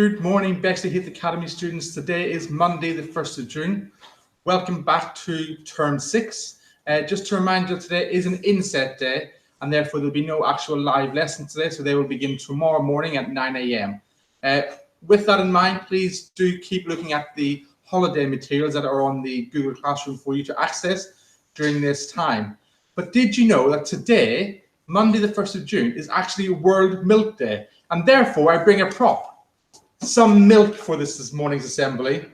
Good morning, Bexleyheath Academy students. Today is Monday, the 1st of June. Welcome back to Term 6. Just to remind you, today is an inset day, and therefore there'll be no actual live lessons today, so they will begin tomorrow morning at 9 a.m. With that in mind, please do keep looking at the holiday materials that are on the Google Classroom for you to access during this time. But did you know that today, Monday the 1st of June, is actually World Milk Day? And therefore, I bring a prop. Some milk for this morning's assembly.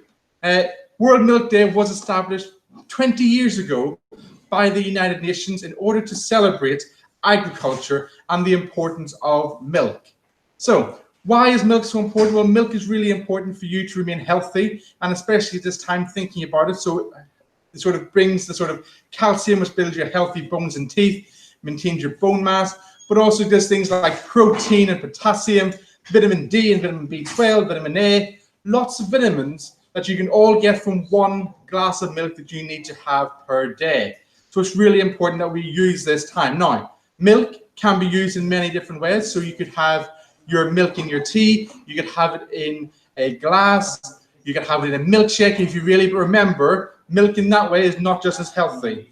World Milk Day was established 20 years ago by the United Nations in order to celebrate agriculture and the importance of milk. So, why is milk so important? Well, milk is really important for you to remain healthy, and especially at this time thinking about it. So it sort of brings the sort of calcium which builds your healthy bones and teeth, maintains your bone mass, but also does things like protein and potassium, vitamin D and vitamin B12, vitamin A, lots of vitamins that you can all get from one glass of milk that you need to have per day. So it's really important that we use this time. Now, milk can be used in many different ways. So you could have your milk in your tea, you could have it in a glass, you could have it in a milkshake if you really, but remember, milk in that way is not just as healthy.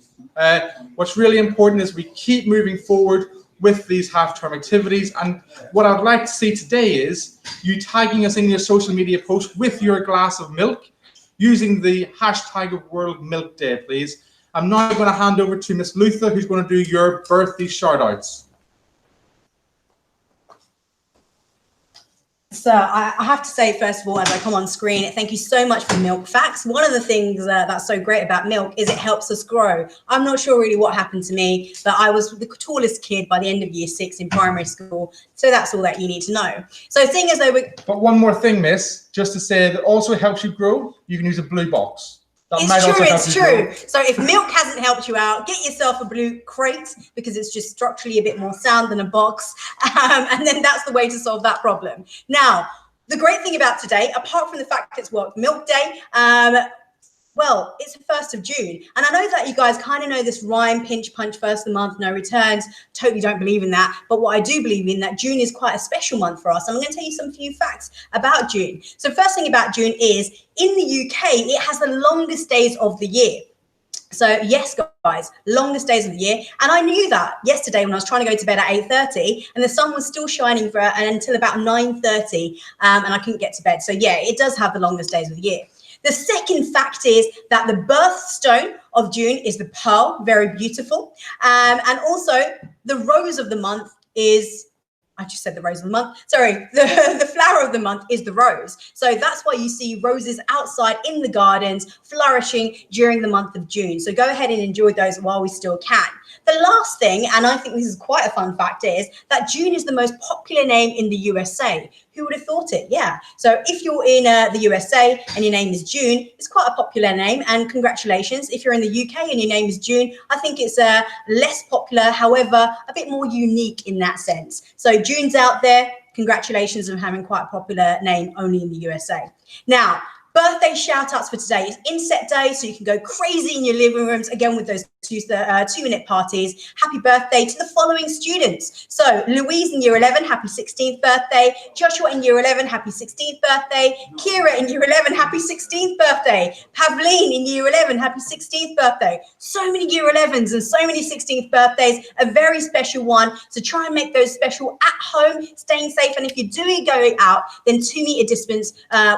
What's really important is we keep moving forward with these half-term activities, and what I'd like to see today is you tagging us in your social media post with your glass of milk using the hashtag of World Milk Day, please. I'm now going to hand over to Miss Luther, who's going to do your birthday shout-outs. So I have to say, first of all, as I come on screen, thank you so much for milk facts. One of the things that's so great about milk is it helps us grow. I'm not sure really what happened to me, but I was the tallest kid by the end of year 6 in primary school. So that's all that you need to know. So seeing as though But one more thing, miss, just to say that also helps you grow, you can use a blue box. It's true. So if milk hasn't helped you out, get yourself a blue crate because it's just structurally a bit more sound than a box. And then that's the way to solve that problem. Now, the great thing about today, apart from the fact it's World Milk Day, well, it's the 1st of June. And I know that you guys kind of know this rhyme, pinch, punch, first of the month, no returns. Totally don't believe in that. But what I do believe in, that June is quite a special month for us. I'm going to tell you some few facts about June. So first thing about June is, in the UK, it has the longest days of the year. So yes, guys, longest days of the year. And I knew that yesterday when I was trying to go to bed at 8:30 and the sun was still shining for until about 9:30 and I couldn't get to bed. So yeah, it does have the longest days of the year. The second fact is that the birthstone of June is the pearl, very beautiful. And also the rose of the month is, I just said the rose of the month. Sorry, the flower of the month is the rose. So that's why you see roses outside in the gardens flourishing during the month of June. So go ahead and enjoy those while we still can. The last thing, and I think this is quite a fun fact, is that June is the most popular name in the USA. Who would have thought it? Yeah. So if you're in the USA and your name is June, it's quite a popular name, and congratulations. If you're in the UK and your name is June, I think it's less popular, however, a bit more unique in that sense. So June's out there. Congratulations on having quite a popular name only in the USA. Now, birthday shout outs for today. It's inset day, so you can go crazy in your living rooms again with those 2-minute parties. Happy birthday to the following students. So Louise in year 11, happy 16th birthday. Joshua in year 11, happy 16th birthday. Kira in year 11, happy 16th birthday. Pavleen in year 11, happy 16th birthday. So many year 11s and so many 16th birthdays, a very special one. So try and make those special at home, staying safe. And if you're doing going out, then 2-meter distance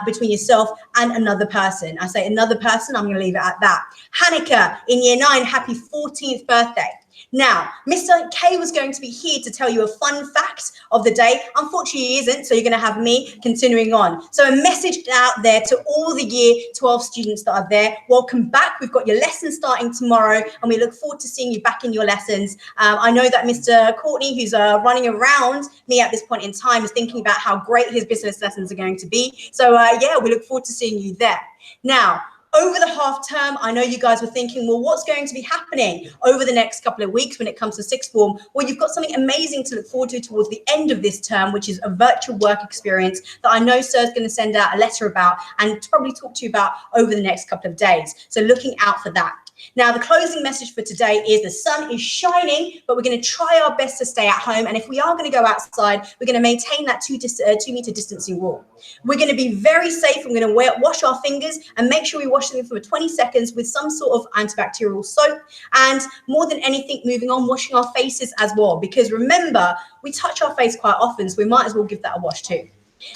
between yourself and another person. I say another person, I'm going to leave it at that. Hanukkah in year 9, happy 14th birthday. Now, Mr. K was going to be here to tell you a fun fact of the day. Unfortunately, he isn't, so you're going to have me continuing on. So a message out there to all the year 12 students that are there. Welcome back. We've got your lessons starting tomorrow, and we look forward to seeing you back in your lessons. I know that Mr. Courtney, who's running around me at this point in time, is thinking about how great his business lessons are going to be. So, yeah, we look forward to seeing you there. Now, over the half term, I know you guys were thinking, well, what's going to be happening over the next couple of weeks when it comes to sixth form? Well, you've got something amazing to look forward to towards the end of this term, which is a virtual work experience that I know Sir's going to send out a letter about and probably talk to you about over the next couple of days. So looking out for that. Now, the closing message for today is the sun is shining, but we're going to try our best to stay at home. And if we are going to go outside, we're going to maintain that 2-meter distancing rule. We're going to be very safe. We're going to wash our fingers and make sure we wash them for 20 seconds with some sort of antibacterial soap. And more than anything, moving on, washing our faces as well. Because remember, we touch our face quite often, so we might as well give that a wash too.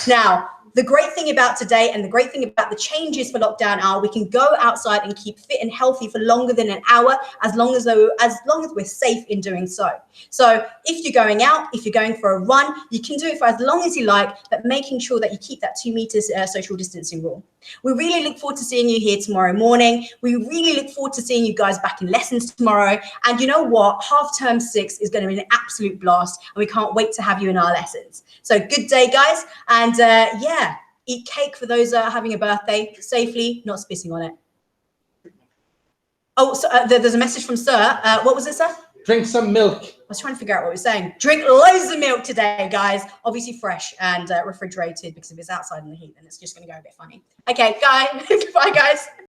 Now, the great thing about today and the great thing about the changes for lockdown are we can go outside and keep fit and healthy for longer than an hour as long as we're safe in doing so. So if you're going out, if you're going for a run, you can do it for as long as you like, but making sure that you keep that 2 meters social distancing rule. We really look forward to seeing you here tomorrow morning. We really look forward to seeing you guys back in lessons tomorrow. And you know what? Half term 6 is going to be an absolute blast, and we can't wait to have you in our lessons. So good day, guys. And yeah, eat cake for those having a birthday safely, not spitting on it. Oh, so, there's a message from Sir. What was it, Sir? Drink some milk. I was trying to figure out what he was saying. Drink loads of milk today, guys. Obviously fresh and refrigerated, because if it's outside in the heat, then it's just going to go a bit funny. Okay, guys. Bye, guys.